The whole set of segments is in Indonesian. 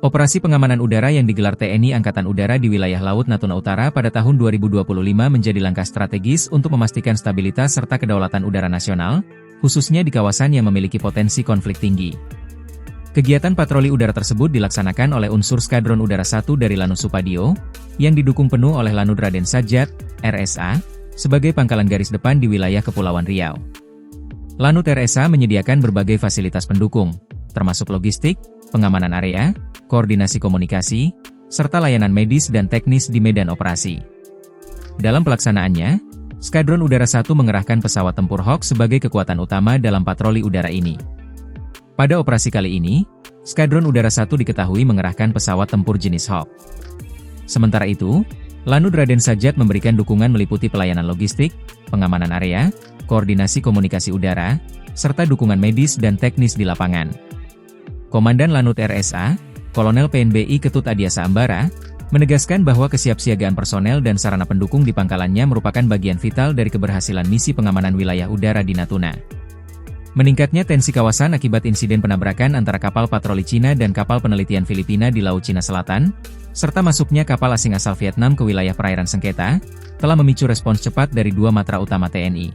Operasi pengamanan udara yang digelar TNI Angkatan Udara di wilayah Laut Natuna Utara pada tahun 2025 menjadi langkah strategis untuk memastikan stabilitas serta kedaulatan udara nasional, khususnya di kawasan yang memiliki potensi konflik tinggi. Kegiatan patroli udara tersebut dilaksanakan oleh unsur Skadron Udara 1 dari Lanut Supadio, yang didukung penuh oleh Lanut Raden Sajat, RSA, sebagai pangkalan garis depan di wilayah Kepulauan Riau. Lanut RSA menyediakan berbagai fasilitas pendukung, termasuk logistik, pengamanan area, koordinasi komunikasi, serta layanan medis dan teknis di medan operasi. Dalam pelaksanaannya, Skadron Udara 1 mengerahkan pesawat tempur Hawk sebagai kekuatan utama dalam patroli udara ini. Pada operasi kali ini, Skadron Udara 1 diketahui mengerahkan pesawat tempur jenis Hawk. Sementara itu, Lanut Raden Sajat memberikan dukungan meliputi pelayanan logistik, pengamanan area, koordinasi komunikasi udara, serta dukungan medis dan teknis di lapangan. Komandan Lanut RSA, Kolonel PNBI Ketut Adiasa Ambara, menegaskan bahwa kesiapsiagaan personel dan sarana pendukung di pangkalannya merupakan bagian vital dari keberhasilan misi pengamanan wilayah udara di Natuna. Meningkatnya tensi kawasan akibat insiden penabrakan antara kapal patroli Cina dan kapal penelitian Filipina di Laut Cina Selatan, serta masuknya kapal asing asal Vietnam ke wilayah perairan sengketa, telah memicu respons cepat dari dua matra utama TNI.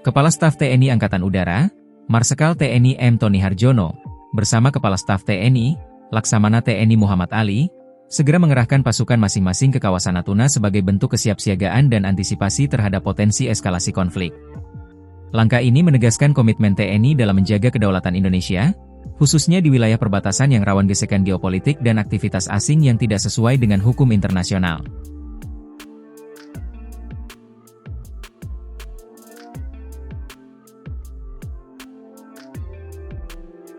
Kepala Staf TNI Angkatan Udara, Marsikal TNI M. Tony Harjono, bersama Kepala Staf TNI, Laksamana TNI Muhammad Ali, segera mengerahkan pasukan masing-masing ke kawasan Natuna sebagai bentuk kesiapsiagaan dan antisipasi terhadap potensi eskalasi konflik. Langkah ini menegaskan komitmen TNI dalam menjaga kedaulatan Indonesia, khususnya di wilayah perbatasan yang rawan gesekan geopolitik dan aktivitas asing yang tidak sesuai dengan hukum internasional.